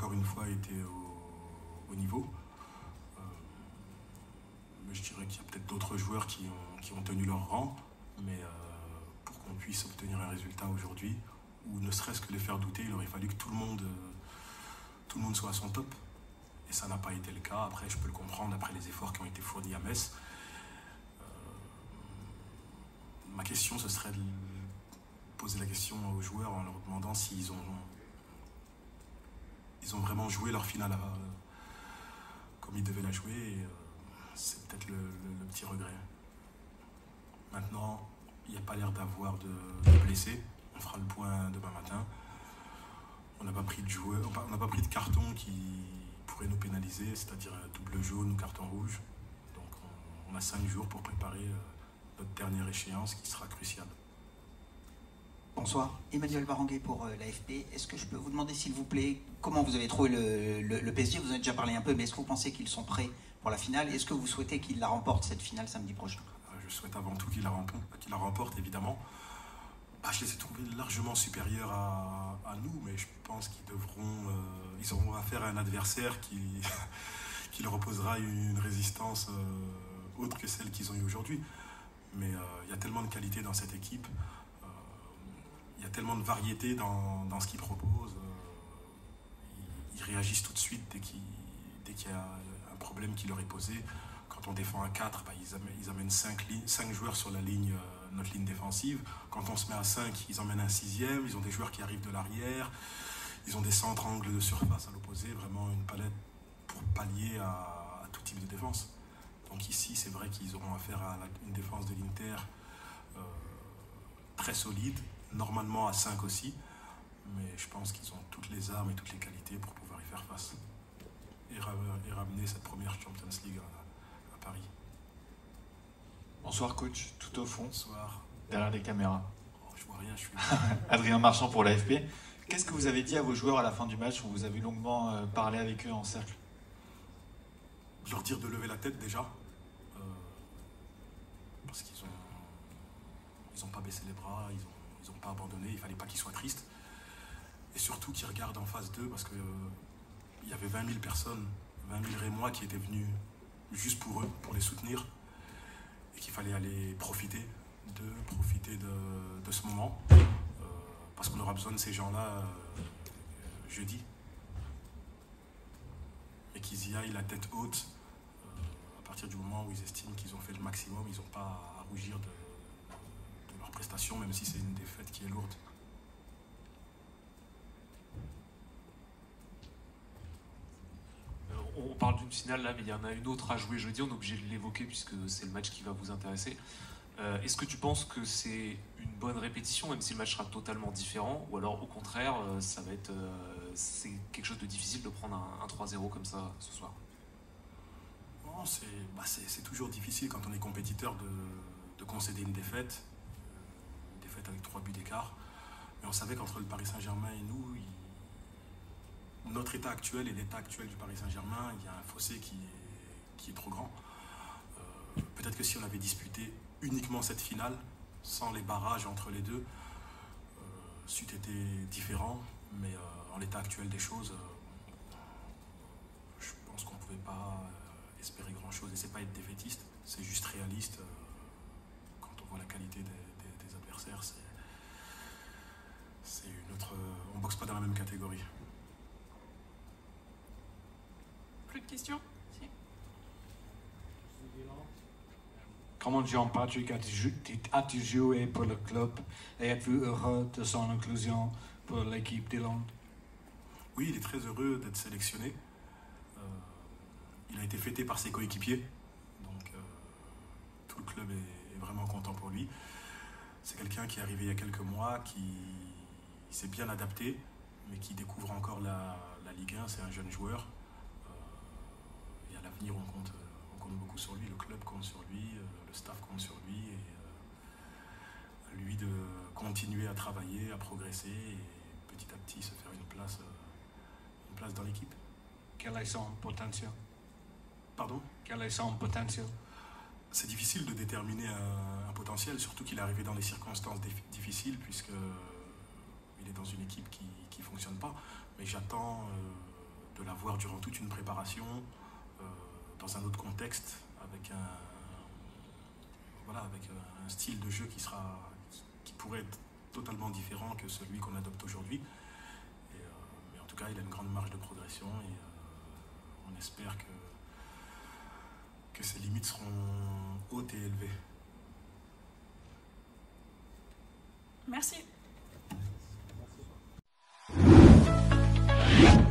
encore une fois été au niveau. Mais je dirais qu'il y a peut-être d'autres joueurs qui ont tenu leur rang, mais pour qu'on puisse obtenir un résultat aujourd'hui, ou ne serait-ce que les faire douter, il aurait fallu que tout le monde soit à son top. Et ça n'a pas été le cas. Après, je peux le comprendre, après les efforts qui ont été fournis à Metz. Ma question, ce serait de poser la question aux joueurs en leur demandant s'ils ont vraiment joué leur finale comme ils devaient la jouer. Et c'est peut-être le petit regret. Maintenant, il n'y a pas l'air d'avoir de blessés. On fera le point demain matin. On n'a pas pris de joueurs, on n'a pas pris de carton qui pourrait nous pénaliser, c'est-à-dire double jaune ou carton rouge. Donc on a 5 jours pour préparer notre dernière échéance qui sera cruciale. Bonsoir, Emmanuel Baranguet pour l'AFP. Est-ce que je peux vous demander, s'il vous plaît, comment vous avez trouvé le PSG? Vous en avez déjà parlé un peu, mais est-ce que vous pensez qu'ils sont prêts pour la finale? Est-ce que vous souhaitez qu'ils la remportent, cette finale, samedi prochain? Je souhaite avant tout qu'ils la remportent, évidemment. Je les ai trouvés largement supérieurs à nous, mais je pense qu'ils ils auront affaire à un adversaire qui leur opposera une résistance autre que celle qu'ils ont eue aujourd'hui. Mais il y a tellement de qualité dans cette équipe, il y a tellement de variété dans ce qu'ils proposent. Ils réagissent tout de suite dès qu'il y a un problème qui leur est posé. Quand on défend à 4, ils amènent 5 joueurs sur la ligne, notre ligne défensive. Quand on se met à 5, ils emmènent un 6e. Ils ont des joueurs qui arrivent de l'arrière. Ils ont des centres angles de surface à l'opposé. Vraiment une palette pour pallier à tout type de défense. Donc ici, c'est vrai qu'ils auront affaire à une défense de l'Inter très solide, normalement à 5 aussi. Mais je pense qu'ils ont toutes les armes et toutes les qualités pour pouvoir y faire face. Et ramener cette première Champions League à Paris. Bonsoir coach, tout au fond. Bonsoir. Derrière les caméras. Oh, je vois rien, je suis... Adrien Marchand pour l'AFP. Qu'est-ce que vous avez dit à vos joueurs à la fin du match où vous avez longuement parlé avec eux en cercle? Leur dire de lever la tête déjà. Parce qu'ils n'ont pas baissé les bras, ils n'ont pas abandonné, il ne fallait pas qu'ils soient tristes. Et surtout qu'ils regardent en phase 2 parce qu'il y avait 20 000 personnes, 20 000 Rémois qui étaient venus juste pour eux, pour les soutenir. Et qu'il fallait aller profiter de ce moment. Parce qu'on aura besoin de ces gens-là jeudi. Et qu'ils y aillent la tête haute à partir du moment où ils estiment qu'ils ont fait le maximum. Ils n'ont pas à rougir de leur prestation, même si c'est une défaite qui est lourde. On parle d'une finale là, mais il y en a une autre à jouer jeudi, on est obligé de l'évoquer puisque c'est le match qui va vous intéresser. Est-ce que tu penses que c'est une bonne répétition, même si le match sera totalement différent, ou alors au contraire, ça va être c'est quelque chose de difficile de prendre un 3-0 comme ça ce soir? Non, c'est toujours difficile quand on est compétiteur de concéder une défaite avec 3 buts d'écart. Mais on savait qu'entre le Paris Saint-Germain et nous, notre état actuel et l'état actuel du Paris Saint-Germain, il y a un fossé qui est trop grand. Peut-être que si on avait disputé uniquement cette finale, sans les barrages entre les deux, c'eût été différent. Mais en l'état actuel des choses, je pense qu'on ne pouvait pas espérer grand-chose. Et c'est pas être défaitiste, c'est juste réaliste. Quand on voit la qualité des adversaires, c'est une autre... On ne boxe pas dans la même catégorie. Plus de questions? Si. Comment Jean-Patrick a-t-il joué pour le club et êtes-vous heureux de son inclusion pour l'équipe de Londres? Oui, il est très heureux d'être sélectionné. Il a été fêté par ses coéquipiers, donc tout le club est vraiment content pour lui. C'est quelqu'un qui est arrivé il y a quelques mois, qui s'est bien adapté, mais qui découvre encore la Ligue 1. C'est un jeune joueur. Et à l'avenir, on compte beaucoup sur lui. Le club compte sur lui, le staff compte sur lui. Et à lui de continuer à travailler, à progresser et petit à petit se faire une place dans l'équipe. Quel est son potentiel? Pardon? Quel est son potentiel? C'est difficile de déterminer un potentiel, surtout qu'il est arrivé dans des circonstances difficiles, puisqu'il est dans une équipe qui ne fonctionne pas. Mais j'attends voir durant toute une préparation, dans un autre contexte, avec un style de jeu qui pourrait être totalement différent que celui qu'on adopte aujourd'hui. Mais en tout cas, il a une grande marge de progression et on espère que ses limites seront hautes et élevées. Merci. Merci.